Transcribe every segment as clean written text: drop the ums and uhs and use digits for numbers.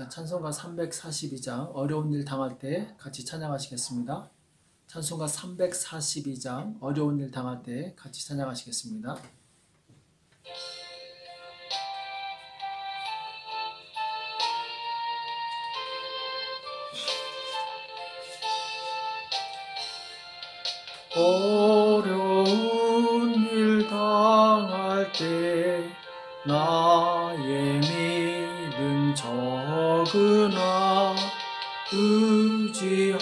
찬송가 342장 어려운 일 당할 때 같이 찬양하시겠습니다. 찬송가 342장 어려운 일 당할 때 같이 찬양하시겠습니다. 어려운 일 당할 때 나의 믿음 적으나 의지하는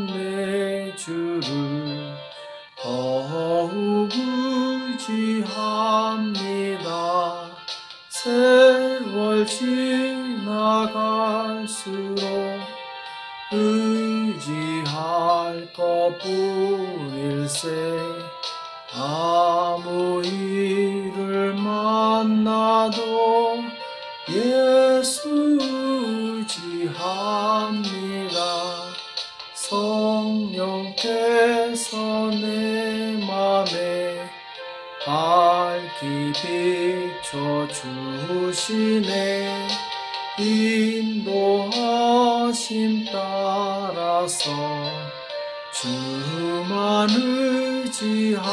내 주를 더욱 의지합니다. 세월 지나갈수록 의지할 것뿐일세. 아무 일을 만나도 예수 의지합니다. 성령께서 내 맘에 밝히 비춰주시네. 인도하심 따라서 주만 의지합니다.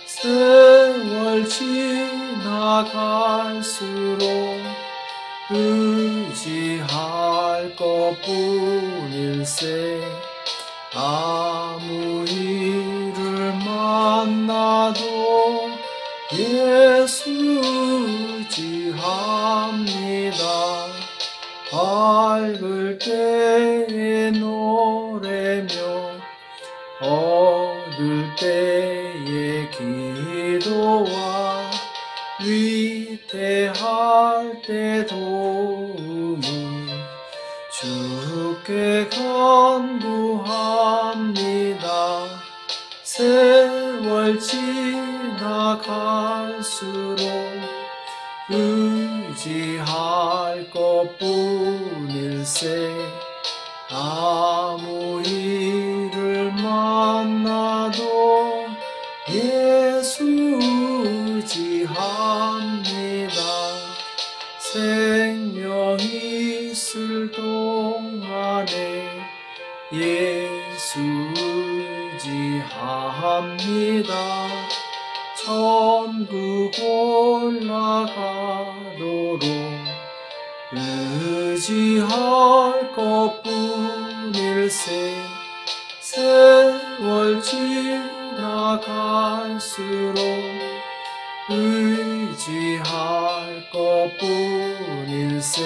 세월 지나갈수록 의지할 것뿐일세. 아무 일을 만나도 예수 의지합니다. 밝을 때에 노래며 어두울 때에 기도와 위태할 때 도움을 주께 간구합니다. 세월 지나갈수록 의지할 것뿐일세. 아무 일을 만나도 예수 의지합니다. 생명 있을 동안에 예수 의지합니다. 천국 올라가도록 의지할 것뿐일세. 세월 지나갈수록 의지할 것뿐일세.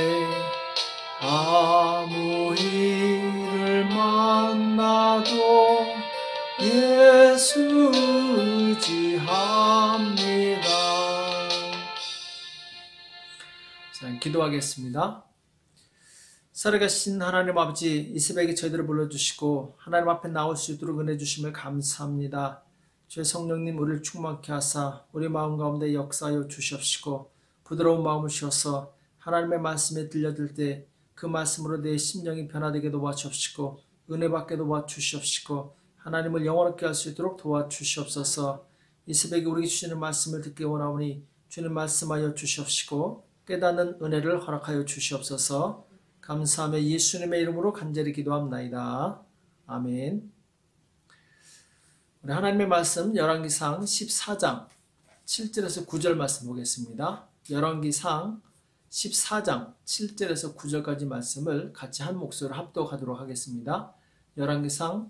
아무 일을 만나도 예수 의지합니다. 자, 기도하겠습니다. 살아계신 하나님 아버지, 이 새벽에 저희들을 불러주시고 하나님 앞에 나올 수 있도록 은혜 주심을 감사합니다. 주의 성령님 우리를 충만케 하사 우리 마음 가운데 역사하여 주시옵시고 부드러운 마음을 주셔서 하나님의 말씀에 들려들 때 그 말씀으로 내 심령이 변화되게 도와주옵시고 은혜 받게 도와주시옵시고 하나님을 영원하게 할 수 있도록 도와주시옵소서. 이 새벽에 우리에게 주시는 말씀을 듣기 원하오니 주님 말씀하여 주시옵시고 깨닫는 은혜를 허락하여 주시옵소서. 감사하며 예수님의 이름으로 간절히 기도합나이다. 아멘. 우리 하나님의 말씀 열왕기상 14장 7절에서 9절 말씀 보겠습니다. 열왕기상 14장 7절에서 9절까지 말씀을 같이 한 목소리로 합독하도록 하겠습니다. 열왕기상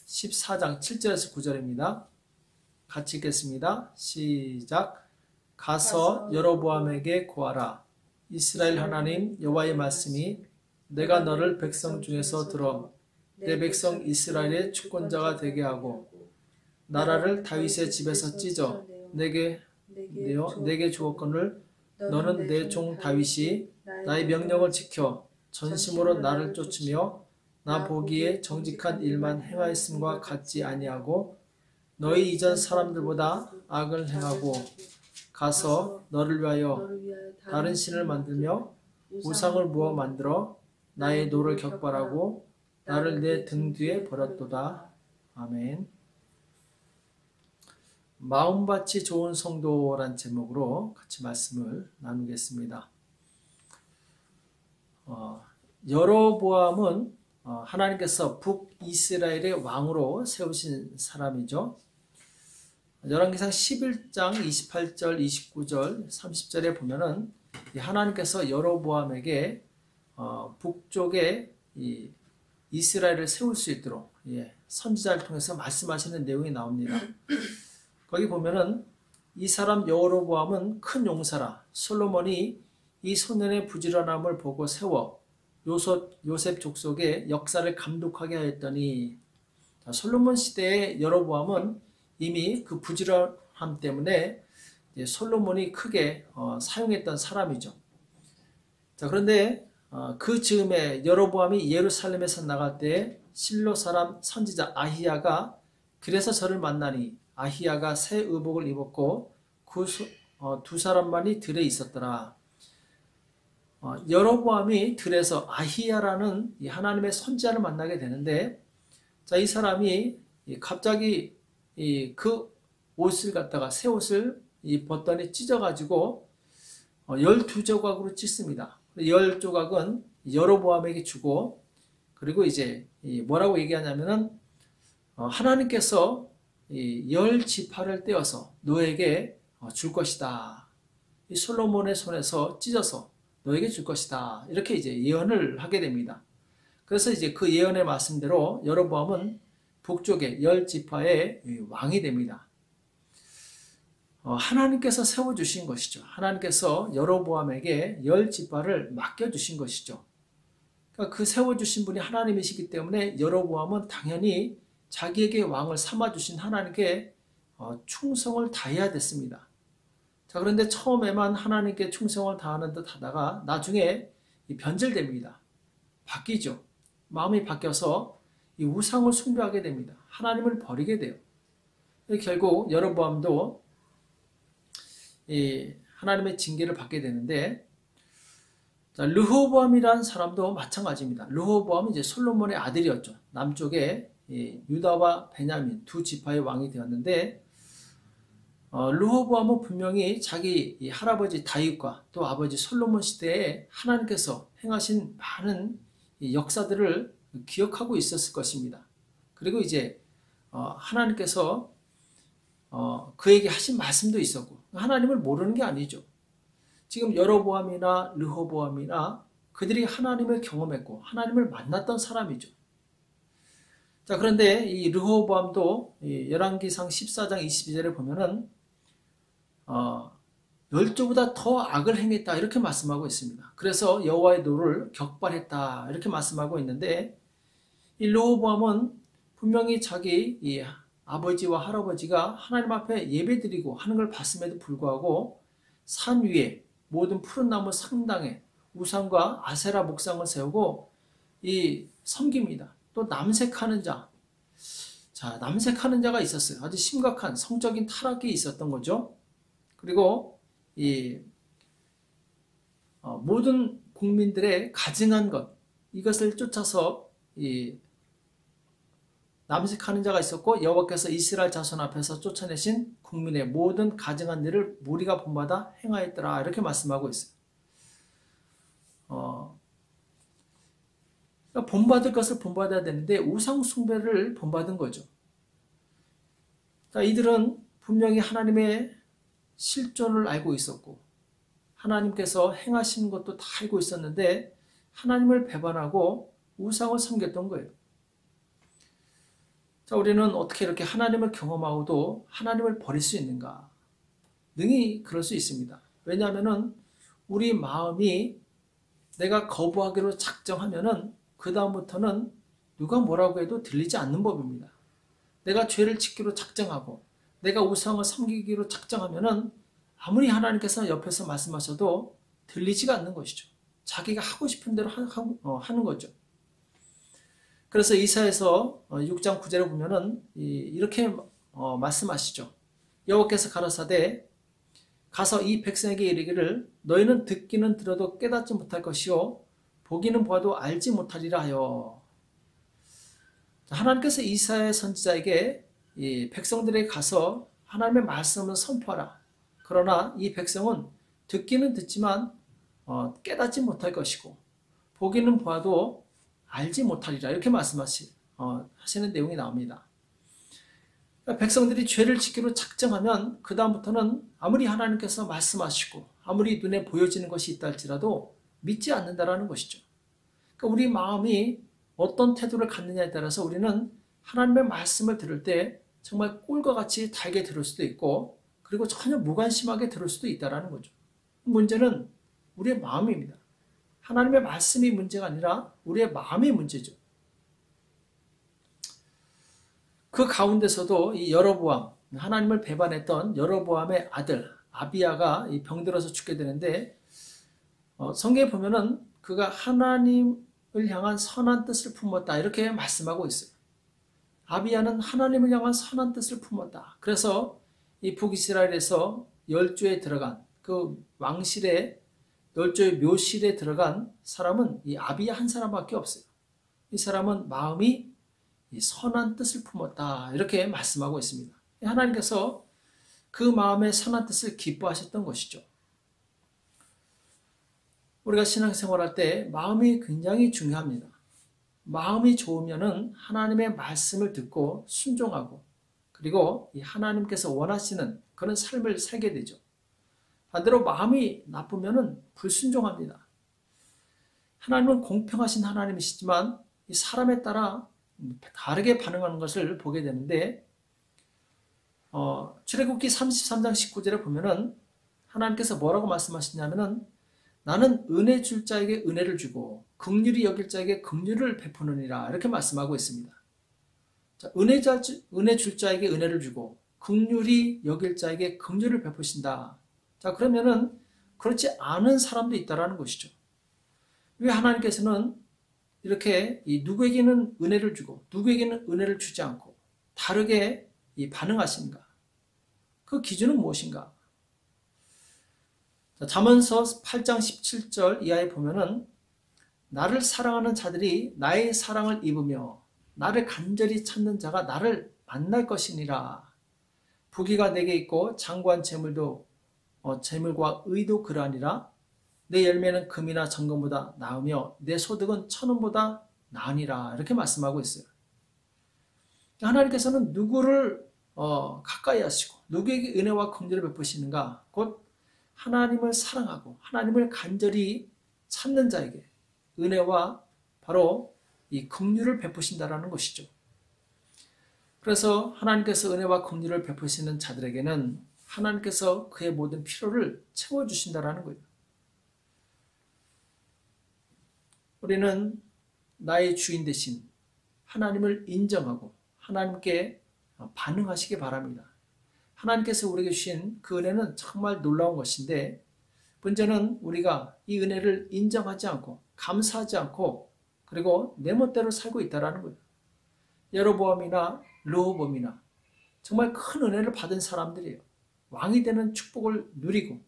14장 7절에서 9절입니다. 같이 읽겠습니다. 시작. 가서 여로보암에게 고하라. 이스라엘 하나님 여호와의 말씀이 내가 너를 백성 중에서 들어 내 백성 이스라엘의 주권자가 되게 하고 나라를 다윗의 집에서 찢어 내게 주었거늘 너는 내 종 다윗이 나의 명령을 지켜 전심으로 나를 쫓으며 나 보기에 정직한 일만 행하였음과 같지 아니하고 너희 이전 사람들보다 악을 행하고 가서 너를 위하여 다른 신을 만들며 우상을 모아 만들어 나의 노를 격발하고 나를 내 등 뒤에 버렸도다. 아멘. 마음밭이 좋은 성도란 제목으로 같이 말씀을 나누겠습니다. 여로보암은 하나님께서 북이스라엘의 왕으로 세우신 사람이죠. 열왕기상 11장 28절, 29절, 30절에 보면은 하나님께서 여로보암에게 북쪽에 이스라엘을 세울 수 있도록 선지자를 통해서 말씀하시는 내용이 나옵니다. 거기 보면은 이 사람 여로보암은 큰 용사라. 솔로몬이 이 소년의 부지런함을 보고 세워 요셉 족속의 역사를 감독하게 하였더니, 솔로몬 시대의 여로보암은 이미 그 부지런함 때문에 솔로몬이 크게 사용했던 사람이죠. 자, 그런데 그 즈음에 여로보암이 예루살렘에서 나갈 때 실로 사람 선지자 아히야가 그래서 저를 만나니 아히야가 새 의복을 입었고 두 사람만이 들에 있었더라. 여로보암이 들에서 아히야라는 하나님의 선지자를 만나게 되는데, 자, 이 사람이 갑자기 그 옷을 갖다가 새 옷을 벗더니 찢어가지고 12조각으로 찢습니다. 10조각은 여로보암에게 주고, 그리고 이제 뭐라고 얘기하냐면은 하나님께서 10지파를 떼어서 너에게 줄 것이다. 이 솔로몬의 손에서 찢어서 너에게 줄 것이다. 이렇게 이제 예언을 하게 됩니다. 그래서 이제 그 예언의 말씀대로 여로보암은 북쪽의 10지파의 왕이 됩니다. 하나님께서 세워주신 것이죠. 하나님께서 여로보암에게 10지파를 맡겨주신 것이죠. 그러니까 그 세워주신 분이 하나님이시기 때문에 여로보암은 당연히 자기에게 왕을 삼아주신 하나님께 충성을 다해야 됐습니다. 자, 그런데 처음에만 하나님께 충성을 다하는 듯 하다가 나중에 변질됩니다. 바뀌죠. 마음이 바뀌어서 이 우상을 숭배하게 됩니다. 하나님을 버리게 돼요. 결국 여로보암도 하나님의 징계를 받게 되는데, 자, 르호보암이라는 사람도 마찬가지입니다. 르호보암은 이제 솔로몬의 아들이었죠. 남쪽에 유다와 베냐민 두 지파의 왕이 되었는데, 르호보암은 분명히 자기 할아버지 다윗과 또 아버지 솔로몬 시대에 하나님께서 행하신 많은 역사들을 기억하고 있었을 것입니다. 그리고 이제 하나님께서 그에게 하신 말씀도 있었고, 하나님을 모르는 게 아니죠. 지금 여로보암이나 르호보암이나 그들이 하나님을 경험했고 하나님을 만났던 사람이죠. 자, 그런데 이 르호보암도 열왕기상 14장 22절에 보면은 10조보다 더 악을 행했다 이렇게 말씀하고 있습니다. 그래서 여호와의 노를 격발했다 이렇게 말씀하고 있는데, 이 르호보암은 분명히 자기 이 아버지와 할아버지가 하나님 앞에 예배드리고 하는 걸 봤음에도 불구하고 산 위에 모든 푸른 나무 상당에 우상과 아세라 목상을 세우고 섬깁니다. 또 남색하는 자. 자, 남색하는 자가 있었어요. 아주 심각한 성적인 타락이 있었던 거죠. 그리고 모든 국민들의 가증한 것, 이것을 쫓아서 남색하는 자가 있었고, 여호와께서 이스라엘 자손 앞에서 쫓아내신 국민의 모든 가증한 일을 무리가 본받아 행하였더라 이렇게 말씀하고 있어요. 그러니까 본받을 것을 본받아야 되는데 우상 숭배를 본받은 거죠. 자, 이들은 분명히 하나님의 실존을 알고 있었고 하나님께서 행하시는 것도 다 알고 있었는데 하나님을 배반하고 우상을 섬겼던 거예요. 자, 우리는 어떻게 이렇게 하나님을 경험하고도 하나님을 버릴 수 있는가? 능히 그럴 수 있습니다. 왜냐하면은 우리 마음이 내가 거부하기로 작정하면은 그 다음부터는 누가 뭐라고 해도 들리지 않는 법입니다. 내가 죄를 짓기로 작정하고 내가 우상을 섬기기로 작정하면은 아무리 하나님께서 옆에서 말씀하셔도 들리지가 않는 것이죠. 자기가 하고 싶은 대로 하는 거죠. 그래서 이사야서 6장 9절에 보면은 이렇게 말씀하시죠. 여호와께서 가라사대 가서 이 백성에게 이르기를 너희는 듣기는 들어도 깨닫지 못할 것이요 보기는 보아도 알지 못하리라 하여. 하나님께서 이사야 선지자에게 이 백성들에게 가서 하나님의 말씀을 선포하라. 그러나 이 백성은 듣기는 듣지만 깨닫지 못할 것이고 보기는 보아도 알지 못하리라 이렇게 하시는 내용이 나옵니다. 그러니까 백성들이 죄를 짓기로 작정하면 그 다음부터는 아무리 하나님께서 말씀하시고 아무리 눈에 보여지는 것이 있다 할지라도 믿지 않는다라는 것이죠. 그러니까 우리 마음이 어떤 태도를 갖느냐에 따라서 우리는 하나님의 말씀을 들을 때 정말 꿀과 같이 달게 들을 수도 있고 그리고 전혀 무관심하게 들을 수도 있다는 거죠. 문제는 우리의 마음입니다. 하나님의 말씀이 문제가 아니라 우리의 마음이 문제죠. 그 가운데서도 이 여로보암, 하나님을 배반했던 여로보암의 아들 아비야가 병들어서 죽게 되는데 성경에 보면은 그가 하나님을 향한 선한 뜻을 품었다 이렇게 말씀하고 있어요. 아비야는 하나님을 향한 선한 뜻을 품었다. 그래서 이 북이스라엘에서 열조에 들어간 그 왕실의 열조의 묘실에 들어간 사람은 이 아비야 한 사람밖에 없어요. 이 사람은 마음이 이 선한 뜻을 품었다 이렇게 말씀하고 있습니다. 하나님께서 그 마음의 선한 뜻을 기뻐하셨던 것이죠. 우리가 신앙생활할 때 마음이 굉장히 중요합니다. 마음이 좋으면은 하나님의 말씀을 듣고 순종하고 그리고 이 하나님께서 원하시는 그런 삶을 살게 되죠. 반대로 마음이 나쁘면은 불순종합니다. 하나님은 공평하신 하나님이시지만 이 사람에 따라 다르게 반응하는 것을 보게 되는데 출애굽기 33장 19절에 보면은 하나님께서 뭐라고 말씀하시냐면은 나는 은혜 줄 자에게 은혜를 주고 긍휼히 여길 자에게 긍휼을 베푸느니라 이렇게 말씀하고 있습니다. 자, 은혜 줄 자에게 은혜를 주고 긍휼히 여길 자에게 긍휼을 베푸신다. 자, 그러면은 그렇지 않은 사람도 있다라는 것이죠. 왜 하나님께서는 이렇게 누구에게는 은혜를 주고 누구에게는 은혜를 주지 않고 다르게 반응하신가? 그 기준은 무엇인가? 자, 잠언서 8장 17절 이하에 보면은 나를 사랑하는 자들이 나의 사랑을 입으며 나를 간절히 찾는 자가 나를 만날 것이니라. 부귀가 내게 있고 장구한 재물과 의도 그러하니라. 내 열매는 금이나 정금보다 나으며 내 소득은 천원보다 나으니라. 이렇게 말씀하고 있어요. 하나님께서는 누구를 가까이 하시고 누구에게 은혜와 긍휼을 베푸시는가? 곧 하나님을 사랑하고 하나님을 간절히 찾는 자에게 은혜와 바로 이 긍휼을 베푸신다라는 것이죠. 그래서 하나님께서 은혜와 긍휼을 베푸시는 자들에게는 하나님께서 그의 모든 필요를 채워주신다라는 거예요. 우리는 나의 주인 되신 하나님을 인정하고 하나님께 반응하시기 바랍니다. 하나님께서 우리에게 주신 그 은혜는 정말 놀라운 것인데 문제는 우리가 이 은혜를 인정하지 않고 감사하지 않고 그리고 내 멋대로 살고 있다는 거예요. 여로보암이나 르호보암이나 정말 큰 은혜를 받은 사람들이에요. 왕이 되는 축복을 누리고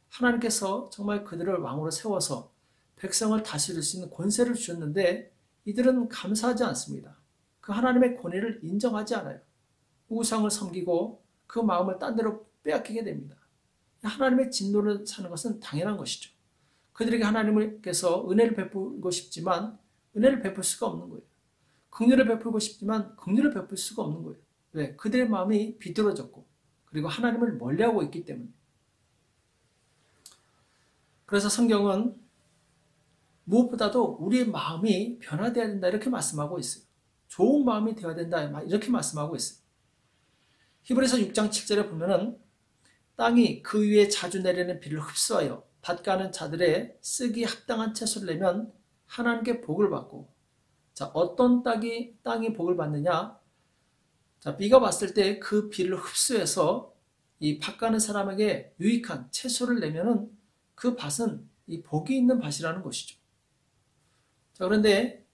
하나님께서 정말 그들을 왕으로 세워서 백성을 다스릴 수 있는 권세를 주셨는데 이들은 감사하지 않습니다. 그 하나님의 권위를 인정하지 않아요. 우상을 섬기고 그 마음을 딴 데로 빼앗기게 됩니다. 하나님의 진노를 사는 것은 당연한 것이죠. 그들에게 하나님께서 은혜를 베풀고 싶지만 은혜를 베풀 수가 없는 거예요. 긍휼을 베풀고 싶지만 긍휼을 베풀 수가 없는 거예요. 왜? 그들의 마음이 비뚤어졌고 그리고 하나님을 멀리하고 있기 때문에. 그래서 성경은 무엇보다도 우리의 마음이 변화되어야 된다 이렇게 말씀하고 있어요. 좋은 마음이 되어야 된다 이렇게 말씀하고 있어요. 히브리서 6장 7절에 보면은 땅이 그 위에 자주 내리는 비를 흡수하여 밭가는 자들의 쓰기 합당한 채소를 내면 하나님께 복을 받고, 자, 어떤 땅이 복을 받느냐? 자, 비가 왔을 때 그 비를 흡수해서 이 밭가는 사람에게 유익한 채소를 내면은 그 밭은 이 복이 있는 밭이라는 것이죠. 자, 그런데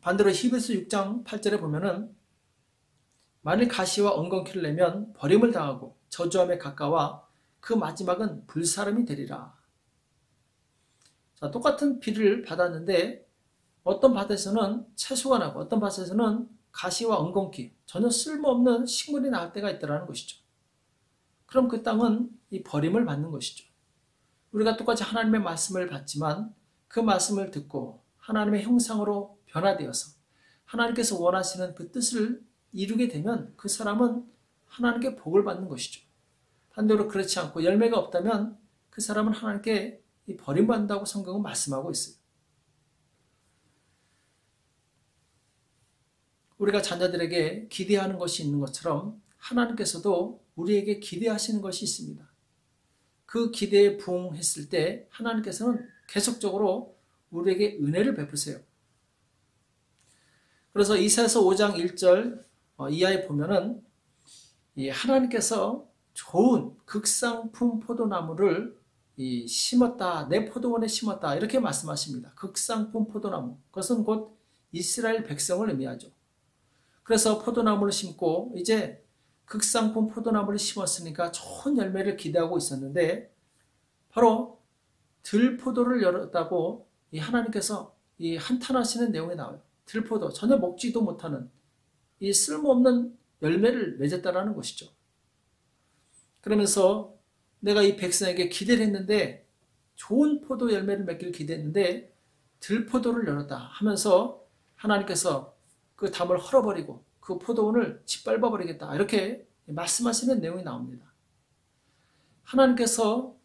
반대로 히브리서 6장 8절에 보면은 만일 가시와 엉겅퀴를 내면 버림을 당하고 저주함에 가까워 그 마지막은 불사름이 되리라. 자, 똑같은 비를 받았는데 어떤 밭에서는 채소가 나고 어떤 밭에서는 가시와 엉겅퀴, 전혀 쓸모없는 식물이 나올 때가 있다는 것이죠. 그럼 그 땅은 이 버림을 받는 것이죠. 우리가 똑같이 하나님의 말씀을 받지만 그 말씀을 듣고 하나님의 형상으로 변화되어서 하나님께서 원하시는 그 뜻을 이루게 되면 그 사람은 하나님께 복을 받는 것이죠. 반대로 그렇지 않고 열매가 없다면 그 사람은 하나님께 버림받는다고 성경은 말씀하고 있어요. 우리가 자녀들에게 기대하는 것이 있는 것처럼 하나님께서도 우리에게 기대하시는 것이 있습니다. 그 기대에 부응했을 때 하나님께서는 계속적으로 우리에게 은혜를 베푸세요. 그래서 이사야서 5장 1절 이하에 보면은 하나님께서 좋은 극상품 포도나무를 심었다. 내 포도원에 심었다. 이렇게 말씀하십니다. 극상품 포도나무. 그것은 곧 이스라엘 백성을 의미하죠. 그래서 포도나무를 심고 이제 극상품 포도나무를 심었으니까 좋은 열매를 기대하고 있었는데 바로 들포도를 열었다고 하나님께서 한탄하시는 내용이 나와요. 들포도, 전혀 먹지도 못하는 이 쓸모없는 열매를 맺었다라는 것이죠. 그러면서 내가 이 백성에게 기대를 했는데 좋은 포도 열매를 맺기를 기대했는데 들포도를 열었다 하면서 하나님께서 그 담을 헐어버리고 그 포도원을 짓밟아버리겠다 이렇게 말씀하시는 내용이 나옵니다. 하나님께서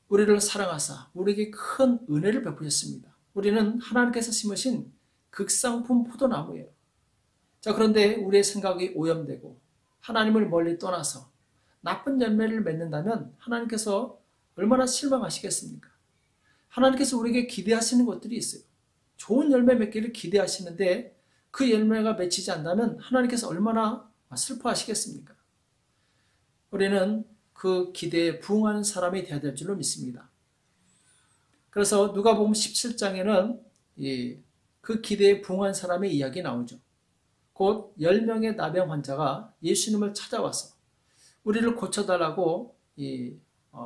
우리를 사랑하사 우리에게 큰 은혜를 베푸셨습니다. 우리는 하나님께서 심으신 극상품 포도나무예요. 자, 그런데 우리의 생각이 오염되고 하나님을 멀리 떠나서 나쁜 열매를 맺는다면 하나님께서 얼마나 실망하시겠습니까? 하나님께서 우리에게 기대하시는 것들이 있어요. 좋은 열매 맺기를 기대하시는데 그 열매가 맺히지 않는다면 하나님께서 얼마나 슬퍼하시겠습니까? 우리는 그 기대에 부응하는 사람이 되어야 될 줄로 믿습니다. 그래서 누가복음 17장에는 그 기대에 부응한 사람의 이야기 나오죠. 곧 10명의 나병 환자가 예수님을 찾아와서 우리를 고쳐달라고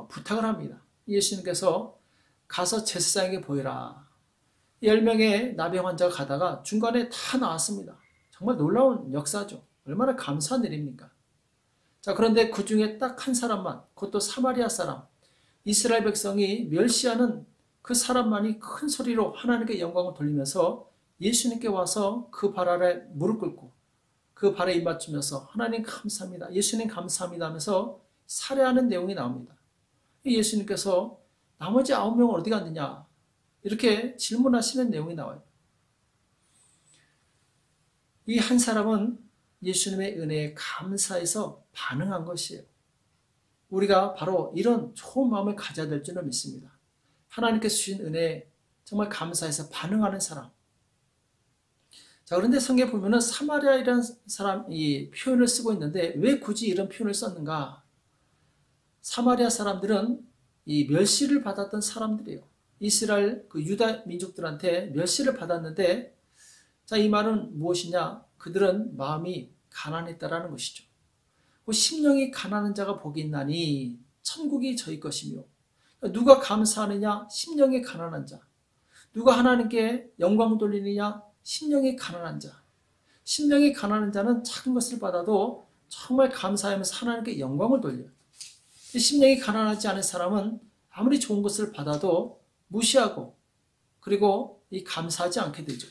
부탁을 합니다. 예수님께서 가서 제사장에게 보이라. 10명의 나병 환자가 가다가 중간에 다 나왔습니다. 정말 놀라운 역사죠. 얼마나 감사한 일입니까? 자, 그런데 그 중에 딱 한 사람만, 그것도 사마리아 사람, 이스라엘 백성이 멸시하는 그 사람만이 큰 소리로 하나님께 영광을 돌리면서 예수님께 와서 그 발 아래 무릎 꿇고 그 발에 입맞추면서 하나님 감사합니다. 예수님 감사합니다 하면서 살해하는 내용이 나옵니다. 예수님께서 나머지 9명은 어디 갔느냐? 이렇게 질문하시는 내용이 나와요. 이 한 사람은 예수님의 은혜에 감사해서 반응한 것이에요. 우리가 바로 이런 좋은 마음을 가져야 될 줄을 믿습니다. 하나님께서 주신 은혜에 정말 감사해서 반응하는 사람. 자, 그런데 성경에 보면은 사마리아이라는 사람 이 표현을 쓰고 있는데 왜 굳이 이런 표현을 썼는가? 사마리아 사람들은 이 멸시를 받았던 사람들이에요. 이스라엘 그 유다 민족들한테 멸시를 받았는데, 자, 이 말은 무엇이냐? 그들은 마음이 가난했다라는 것이죠. 심령이 가난한 자가 복이 있나니 천국이 저희 것이며, 누가 감사하느냐? 심령이 가난한 자. 누가 하나님께 영광 돌리느냐? 심령이 가난한 자. 심령이 가난한 자는 작은 것을 받아도 정말 감사하면서 하나님께 영광을 돌려요. 심령이 가난하지 않은 사람은 아무리 좋은 것을 받아도 무시하고 그리고 감사하지 않게 되죠.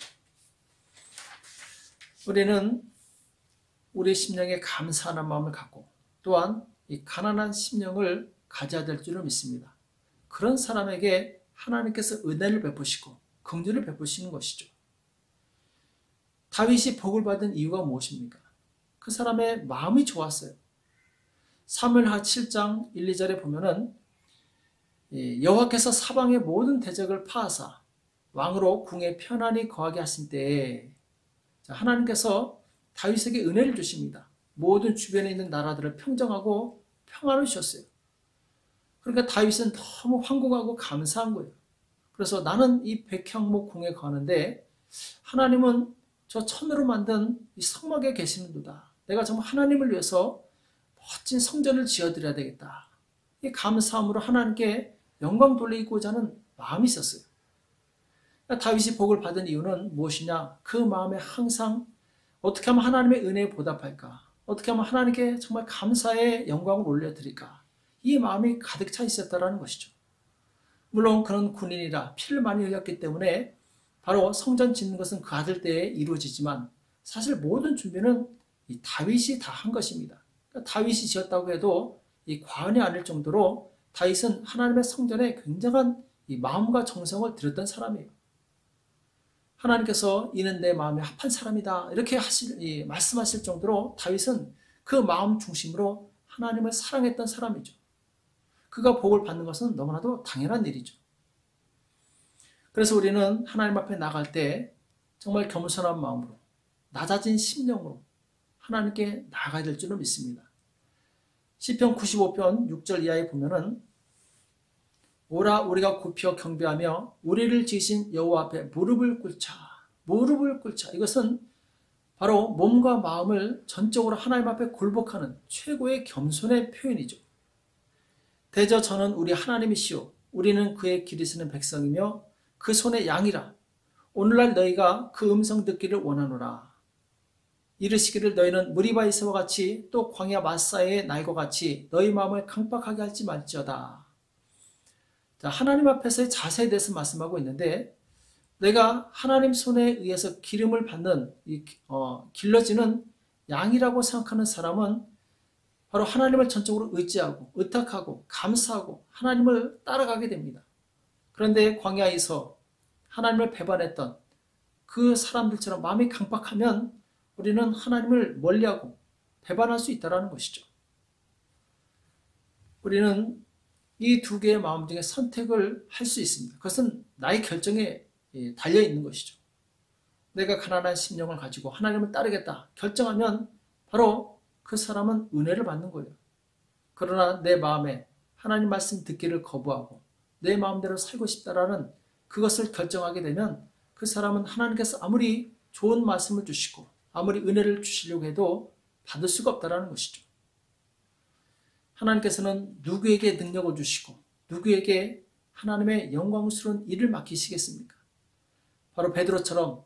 우리는 우리 심령에 감사하는 마음을 갖고 또한 이 가난한 심령을 가져야 될 줄을 믿습니다. 그런 사람에게 하나님께서 은혜를 베푸시고 긍휼을 베푸시는 것이죠. 다윗이 복을 받은 이유가 무엇입니까? 그 사람의 마음이 좋았어요. 사무엘하 7장 1, 2절에 보면은 여호와께서 사방의 모든 대적을 파하사 왕으로 궁에 편안히 거하게 하신 때에 하나님께서 다윗에게 은혜를 주십니다. 모든 주변에 있는 나라들을 평정하고 평안을 주셨어요. 그러니까 다윗은 너무 황공하고 감사한 거예요. 그래서 나는 이 백향목 궁에 거하는데 하나님은 저 천으로 만든 이 성막에 계시는도다. 내가 정말 하나님을 위해서 멋진 성전을 지어드려야 되겠다. 이 감사함으로 하나님께 영광 돌리고자 하는 마음이 있었어요. 다윗이 복을 받은 이유는 무엇이냐? 그 마음에 항상 어떻게 하면 하나님의 은혜에 보답할까? 어떻게 하면 하나님께 정말 감사의 영광을 올려드릴까? 이 마음이 가득 차 있었다는 것이죠. 물론 그는 군인이라 피를 많이 흘렸기 때문에 바로 성전 짓는 것은 그 아들 때에 이루어지지만 사실 모든 준비는 이 다윗이 다 한 것입니다. 그러니까 다윗이 지었다고 해도 이 과언이 아닐 정도로 다윗은 하나님의 성전에 굉장한 이 마음과 정성을 들였던 사람이에요. 하나님께서 이는 내 마음에 합한 사람이다 이렇게 말씀하실 정도로 다윗은 그 마음 중심으로 하나님을 사랑했던 사람이죠. 그가 복을 받는 것은 너무나도 당연한 일이죠. 그래서 우리는 하나님 앞에 나갈 때 정말 겸손한 마음으로 낮아진 심령으로 하나님께 나아가야 될 줄을 믿습니다. 시편 95편 6절 이하에 보면은 오라 우리가 굽혀 경배하며 우리를 지으신 여호와 앞에 무릎을 꿇자. 이것은 바로 몸과 마음을 전적으로 하나님 앞에 굴복하는 최고의 겸손의 표현이죠. 대저 저는 우리 하나님이시오. 우리는 그의 기르시는 백성이며 그 손의 양이라. 오늘날 너희가 그 음성 듣기를 원하노라. 이르시기를 너희는 무리바에서와 같이 또 광야 마사의 날과 같이 너희 마음을 강박하게 할지 말지어다. 자, 하나님 앞에서의 자세에 대해서 말씀하고 있는데 내가 하나님 손에 의해서 기름을 받는 길러지는 양이라고 생각하는 사람은 바로 하나님을 전적으로 의지하고 의탁하고 감사하고 하나님을 따라가게 됩니다. 그런데 광야에서 하나님을 배반했던 그 사람들처럼 마음이 강박하면 우리는 하나님을 멀리하고 배반할 수 있다는 것이죠. 우리는 이 두 개의 마음 중에 선택을 할 수 있습니다. 그것은 나의 결정에 달려있는 것이죠. 내가 가난한 심령을 가지고 하나님을 따르겠다 결정하면 바로 그 사람은 은혜를 받는 거예요. 그러나 내 마음에 하나님 말씀 듣기를 거부하고 내 마음대로 살고 싶다라는 그것을 결정하게 되면 그 사람은 하나님께서 아무리 좋은 말씀을 주시고 아무리 은혜를 주시려고 해도 받을 수가 없다는 것이죠. 하나님께서는 누구에게 능력을 주시고 누구에게 하나님의 영광스러운 일을 맡기시겠습니까? 바로 베드로처럼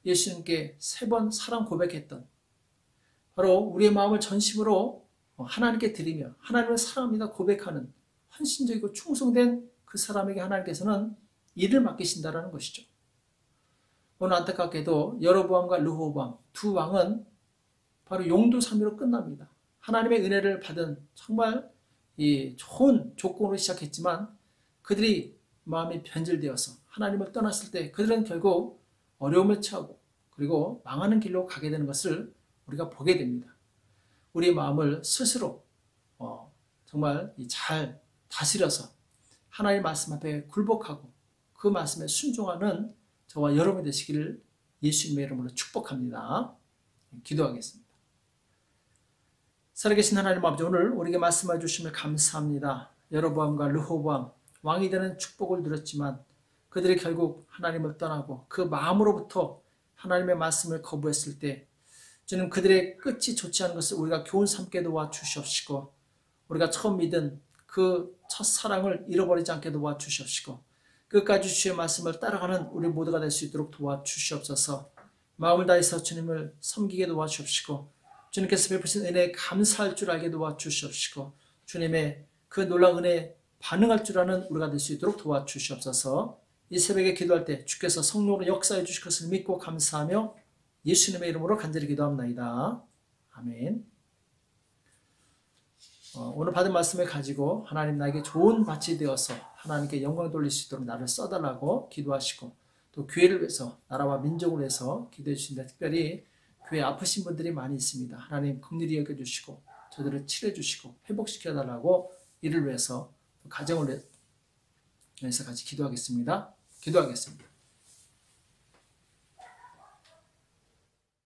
예수님께 3번 사랑 고백했던 바로 우리의 마음을 전심으로 하나님께 드리며 하나님을 사랑합니다 고백하는 헌신적이고 충성된 그 사람에게 하나님께서는 일을 맡기신다는 것이죠. 오늘 안타깝게도 여로보암과 르호보암 두 왕은 바로 용두사미로 끝납니다. 하나님의 은혜를 받은 정말 좋은 조건으로 시작했지만 그들이 마음이 변질되어서 하나님을 떠났을 때 그들은 결국 어려움을 처하고 그리고 망하는 길로 가게 되는 것을 우리가 보게 됩니다. 우리 마음을 스스로 정말 잘 다스려서 하나님의 말씀 앞에 굴복하고 그 말씀에 순종하는 저와 여러분이 되시기를 예수님의 이름으로 축복합니다. 기도하겠습니다. 살아계신 하나님 아버지, 오늘 우리에게 말씀해 주심을 감사합니다. 여로보암과 르호보암 왕이 되는 축복을 누렸지만 그들이 결국 하나님을 떠나고 그 마음으로부터 하나님의 말씀을 거부했을 때 주님 그들의 끝이 좋지 않은 것을 우리가 교훈 삼게 도와주시옵시고 우리가 처음 믿은 그 첫사랑을 잃어버리지 않게 도와주시옵시고 끝까지 주의 말씀을 따라가는 우리 모두가 될 수 있도록 도와주시옵소서. 마음을 다해서 주님을 섬기게 도와주시옵시고 주님께서 베푸신 은혜에 감사할 줄 알게 도와주시옵시고 주님의 그 놀라운 은혜에 반응할 줄 아는 우리가 될 수 있도록 도와주시옵소서. 이 새벽에 기도할 때 주께서 성령으로 역사해 주실 것을 믿고 감사하며 예수님의 이름으로 간절히 기도합나이다. 아멘. 오늘 받은 말씀을 가지고 하나님 나에게 좋은 밭이 되어서 하나님께 영광 돌릴 수 있도록 나를 써달라고 기도하시고 또 교회를 위해서 나라와 민족을 위해서 기도해 주신다. 특별히 교회 아프신 분들이 많이 있습니다. 하나님 긍휼히 여겨주시고 저들을 치료해 주시고 회복시켜달라고 이를 위해서 가정을 위해서 같이 기도하겠습니다. 기도하겠습니다.